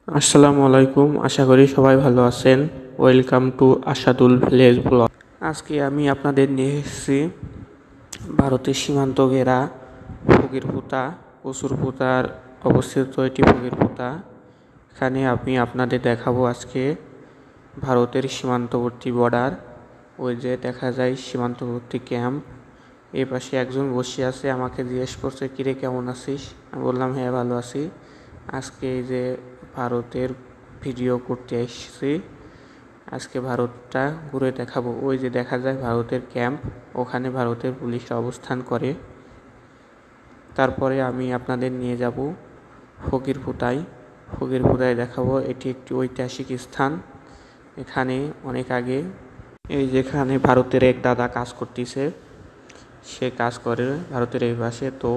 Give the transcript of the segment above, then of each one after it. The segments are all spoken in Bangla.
আসসালামু আলাইকুম, আশা করি সবাই ভালো আছেন। Welcome to Asadul village blog. আজকে আমি আপনাদের নিয়ে এসেছি ভারতের সীমান্ত ঘেরা ফকিরপুতা কচুরপুতার অবস্থিত এটি ফকিরপুতা। এখানে আমি আপনাদের দেখাবো আজকে ভারতের সীমান্তবর্তী বর্ডার। ওই যে দেখা যায় সীমান্তবর্তী ক্যাম্প। এই পাশে একজন বসে আছে, আমাকে জিজ্ঞেস করছে কিরে কেমন আছিস। আমি বললাম হ্যাঁ ভালো আছি। আজকে এই যে ভারতের ভিডিও করতে এসেছি, আজকে ভারতটা ঘুরে দেখাবো। ওই যে দেখা যায় ভারতের ক্যাম্প, ওখানে ভারতের পুলিশরা অবস্থান করে। তারপরে আমি আপনাদের নিয়ে যাব ফকিরপুতায় দেখাবো। এটি একটি ঐতিহাসিক স্থান। এখানে অনেক আগে এই যেখানে ভারতের এক দাদা কাজ করতেছে, সে কাজ করে ভারতের এই পাশে। তো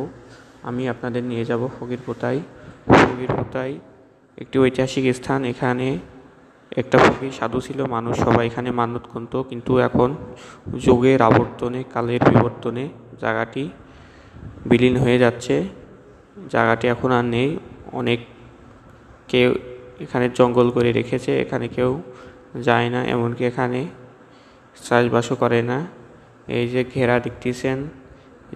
আমি আপনাদের নিয়ে যাব ফকিরপুতায় একটি ঐতিহাসিক স্থান। এখানে একটা ফকির সাধু ছিল, মানুষ সবাই এখানে মানত করত, কিন্তু এখন যুগের আবর্তনে, কালের বিবর্তনে জায়গাটি বিলীন হয়ে যাচ্ছে। জায়গাটি এখন আর নেই। অনেক কেউ এখানে জঙ্গল করে রেখেছে, এখানে কেউ যায় না, এমনকি এখানে চাষবাসও করে না। এই যে ঘেরা দেখতেছেন,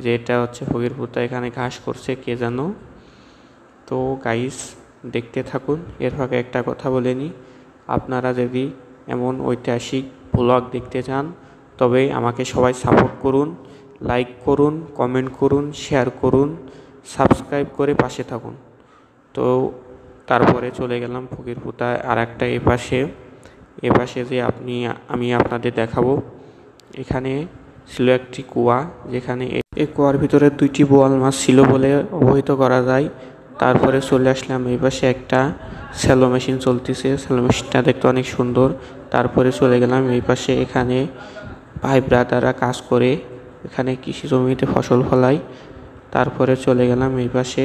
যে এটা হচ্ছে ফকিরপুতা, এখানে ঘাস করছে কে জানো। তো গাইস দেখতে থাকুন। এর ফাঁকে একটা কথা বলে নিই, আপনারা যদি এমন ঐতিহাসিক ব্লগ দেখতে চান তবে আমাকে সবাই সাপোর্ট করুন, লাইক করুন, কমেন্ট করুন, শেয়ার করুন, সাবস্ক্রাইব করে পাশে থাকুন। তো তারপরে চলে গেলাম ফকিরপুতায়। আর একটা এপাশে যে আমি আপনাদের দেখাবো, এখানে ছিল একটি কুয়া, যেখানে এই কুয়ার ভিতরে 2টি বোয়াল মাছ ছিল বলে অবহিত করা যায়। তারপরে চলে আসলাম এই পাশে, একটা স্যালো মেশিন চলতেছে, স্যালো মেশিনটা দেখতে অনেক সুন্দর। তারপরে চলে গেলাম এই পাশে, এখানে ভাই ব্রাদাররা কাজ করে, এখানে কৃষি জমিতে ফসল ফলায়। তারপরে চলে গেলাম এই পাশে,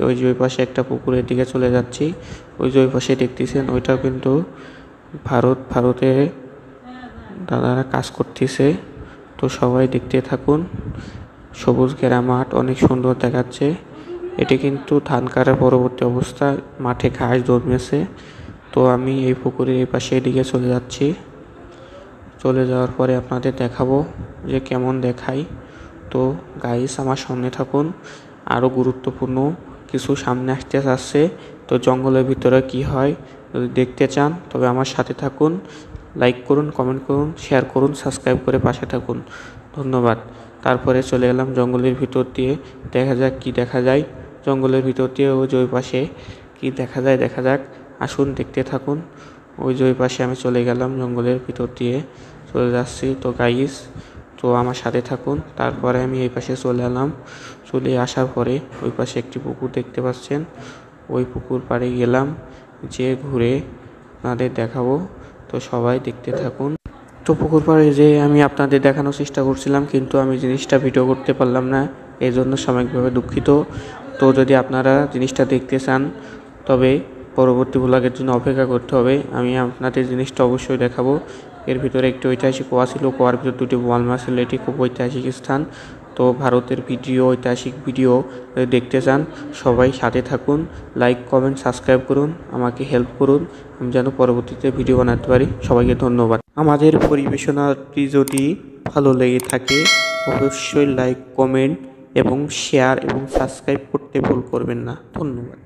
ওই যে ওই পাশে একটা পুকুরের দিকে চলে যাচ্ছি। ওই যে ওই পাশে দেখতেছেন, ওইটাও কিন্তু ভারতে দাদারা কাজ করতেছে। তো সবাই দেখতে থাকুন। সবুজ ঘেরা মাঠ, অনেক সুন্দর দেখাচ্ছে। এটি কিন্তু ধান কাটার পরবর্তী অবস্থা, মাঠে ঘাস জন্মেছে। তো আমি এই পুকুরের এই পাশে এদিকে চলে যাচ্ছি। চলে যাওয়ার পরে আপনাদের দেখাবো যে কেমন দেখাই। তো গাইস আমার সামনে থাকুন, আরও গুরুত্বপূর্ণ কিছু সামনে আসতে যাচ্ছে। তো জঙ্গলের ভিতরে কি হয় যদি দেখতে চান তবে আমার সাথে থাকুন, লাইক করুন, কমেন্ট করুন, শেয়ার করুন, সাবস্ক্রাইব করে পাশে থাকুন। ধন্যবাদ। তারপরে চলে গেলাম জঙ্গলের ভিতর দিয়ে, দেখা যাক কি দেখা যায় জঙ্গলের ভিতর দিয়ে। ওই যে ওই পাশে কি দেখা যাক, আসুন দেখতে থাকুন। ওই যে ওই পাশে আমি চলে গেলাম, জঙ্গলের ভিতর দিয়ে চলে যাচ্ছি। তো গাইস তো আমার সাথে থাকুন। তারপরে আমি এই পাশে চলে আসার পরে ওই পাশে একটি পুকুর দেখতে পাচ্ছেন, ওই পুকুর পাড়ে গেলাম, যে ঘুরে আপনাদের দেখাবো। তো সবাই দেখতে থাকুন। তো পুকুর পাড়ে যে আমি আপনাদের দেখানোর চেষ্টা করছিলাম, কিন্তু আমি জিনিসটা ভিডিও করতে পারলাম না, এই জন্য সাময়িকভাবে দুঃখিত। তো যদি আপনারা জিনিসটা দেখতে চান তবে পরবর্তী ব্লগের জন্য অপেক্ষা করতে হবে। আমি আপনাদের জিনিসটা অবশ্যই দেখাবো। এর ভিতরে একটি ঐতিহাসিক কুয়া ছিল, কুয়ার ভিতরে 2টি বোয়াল মাছ ছিল। এটি খুব ঐতিহাসিক স্থান। তো ভারতের ঐতিহাসিক ভিডিও দেখতে চান সবাই সাথে থাকুন, লাইক কমেন্ট সাবস্ক্রাইব করুন, আমাকে হেল্প করুন, আমি যেন পরবর্তীতে ভিডিও বানাতে পারি। সবাইকে ধন্যবাদ। আমাদের পরিবেশনাটি যদি ভালো লেগে থাকে অবশ্যই লাইক কমেন্ট এবং শেয়ার এবং সাবস্ক্রাইব করতে ভুল করবেন না। ধন্যবাদ।